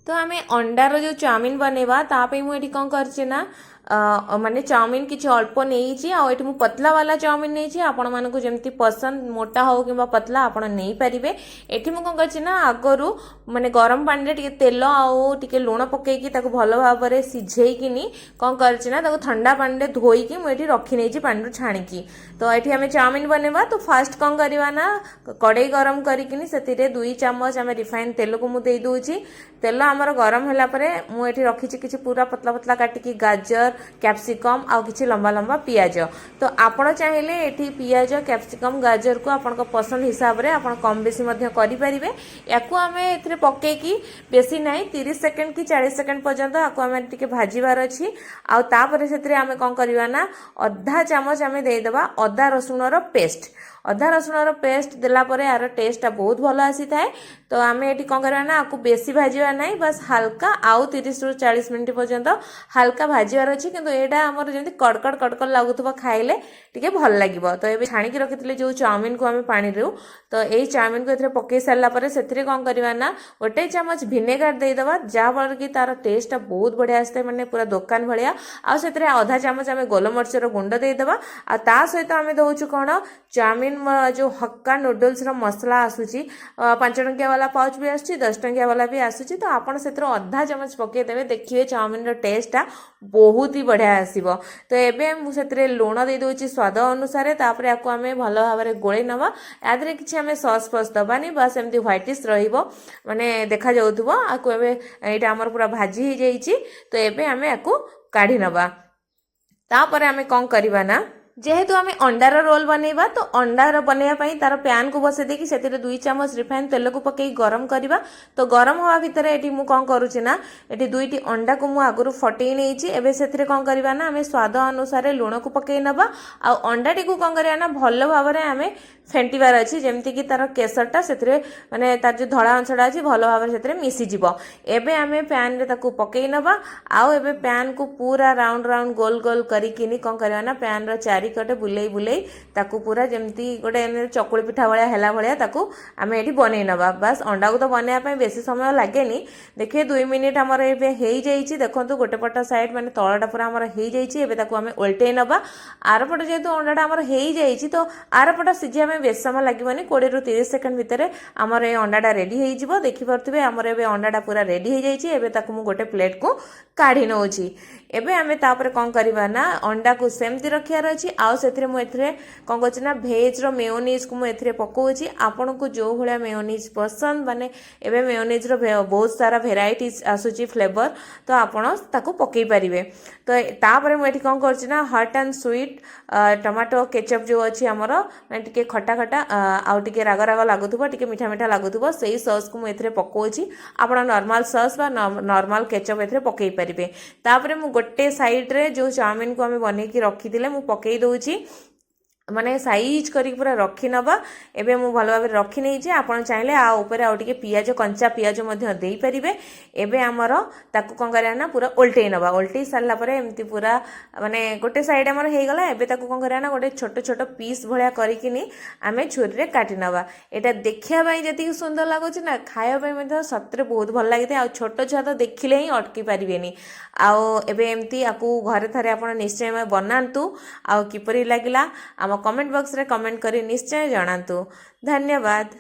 तो आम अंडार जो चाउमिन बनवा ताप मुझे कौन कर माने चाउमिन किसी अल्प नहीं आठ मुझे पतला वाला चाउमिन नहीं आपण मानक जमी पसंद मोटा हो कि पतला आपण नहीं पारे। एठी मुझे कौन कर आगरू माने गरम पानी टे तेल आउ लुण पकईकी भल भाव में सिझेकिनी कौन कर ठंडा पानी धोईकी मुझे रखी नहीं पानी छाणिकी। तो ये आम चाउमिन बनवा तो फास्ट कौन करवा ना कड़े गरम करी से 2 चामच आम रिफाइन तेल को मुझे देदे। तेल आमर गरम है मुझे रखी किसी पूरा पतला पतला काटिकी गाजर कैप्सिकम आउ किसी लंबा लंबा पियाज। तो आपण चाहिए ये पियाज कैप्सिकम गाजर को आपण पसंद हिसाब से आप कम बेसी करें। या आम ए पकईकी बेसी ना 30 सेकेंड कि 40 सेकेंड पर्यंत आपको आम टे भाजबार अच्छी। आउे से आम कौन करवा ना अधा चामच आम देदेबा अदा रसुण पेस्ट। अदा रसुण पेस्ट देलापर यार टेस्टा बहुत भल आसी थाए। तो आम ये कौन करवा ना आपको बेसी भाजवा ना बस हल्का आउ 30 ରୁ 40 मिनट पर्यंत हल्का भाजबार अच्छी। किंतु एटा आमर जमी कड़कड़ कड़कड़ लगुव खाइले टिके भल लगे। तो ये छाणिकी रखी जो चाउमिन को आम पानी रू तो यही चाउमिन को ए पकई सारापर से कौन करवा ना 1 चामच भिनेगार देदेबा जहाँफल कि तार टेस्टा बहुत बढ़िया आसता मैंने पूरा दुकान भाया। आउ से अधा चामच आम गोलमरिचर गुंड देदेबा। आ सहित आम दौचु कौन चाउमिन जो हक्का नूडल्स मसला आसूची 5 टंकिया वाला पाउच भी आसूची 10 टंकिया वाला भी आसूची। तो आपड़ से अधा चामच पकईदेवे देखिए चाउमिन टेस्टा बहुत ही बढ़िया आसो। तो एवं मुझे लुण दे दूसरी स्वाद अनुसार तापर आपको आम भल भाव में गोले नवा याद किसी आम सस फस दबानी बस एमती ह्वाइटिश माने देखा जाऊथबो। आपको एटा आमर पूरा भाजी हो जाइए। तो एवं आम आपको काढ़ी नवा तापर आम कौन करवा ना जेहेतु आम अंडार रोल बनवा तो अंडार बनवाई तार पैन को बसई देकी से 2 चामच रिफाइन तेल को पकई गरम करवा। तो गरम हवा भितर ये कौन करुच्ची ना ये 2टी अंडा को मुझे आगुरी फटई नहीं से कौन करवा ना आम स्वाद अनुसार लुण को पकई नवा। आ अंडा टी को कौन करवा ना भल भाव में आम फेंटार अच्छी जमती कि तार केसरटा से माने तार जो धड़ा अंशटा अच्छी भल भाव में मिसीज। एवं आम पैन रे ताकू पकई नवा आउ एवं पैन को पूरा राउंड राउंड गोल गोल करिकिनी कौन करवा ना पैन रो चारिकटे बुलेई बुलेई ताकू पूरा जमती गोटे चकुली पिठा भाया हैला भाया ताकू आम ये बनई नवा। बस अंडा को तो बनवाई बेसी समय लगे देखिए 2 मिनिट आमर ए देखो गोटे पट साइड माने तलटा पूरा आमर हो जाए। आम उल्टे नवा आरपट जेहेतु अंडाटा आमर हो तो आरपट सिझा बेस समय लगे 20 ରୁ 30 सेकेंड भितर आमर ये अंडाटा रेडी हो देखिपे आमर ए अंडाटा पूरा रेडी हो जाए। मुझे गोटे प्लेट को काढ़ी नौ एवं आम तापर कौन करवा ना अंडा को सेमती रखार अच्छी। आउ से कौन कर भेज रो मेयोनीज को मुझे पकाऊँगी आपण को जो भाया मेयोनीज पसंद माने एवं मेयोनीज रो बहुत सारा भेराइटीज आसूची फ्लेवर तो आपण ताको पकई पारे। तो तापर मुझे कौन कर hot and sweet tomato ketchup जो अच्छी आमर टे खटा खटा आउ टे राग राग लगुव टे मीठा मीठा लगुव से सस को मुझे पकाऊँगी। आप नॉर्मल सस बा नॉर्मल केचप ए पकई पारे। तापर मु गोटे साइड रे जो चाउमिन को आम बनईकी रखी मु पकई दूची माने साइज करी पूरा रखी नवा। एबे मु भल भाव रखी नहीं आपन चाहिए आ ऊपर आउ टिके पियाज कंचा पियाज मध्य देई परिबे। एबे हमर ताकू कोन करया ना पूरा उल्टे नवा उल्टे सारला परे एमती पूरा माने गोटे साइड हमर हे गला। एबे ताकू कोन करया ना गोटे छोट छोट पीस भलिया करिकिनी आमे छुरी रे काटी नवा। एटा देखिया बाई जति सुंदर लागोछ ना खाया बाई मध्य सत्रे बहुत भल लागिते। आ छोट छुआ तो देखिले ही अटकी पारिबेनी। आउ एबे एमती आकू घरे थारे आपण निश्चय बनांतु आउ किपरि लागिला कमेंट बॉक्स रे कमेंट करी निश्चय जणातु। धन्यवाद।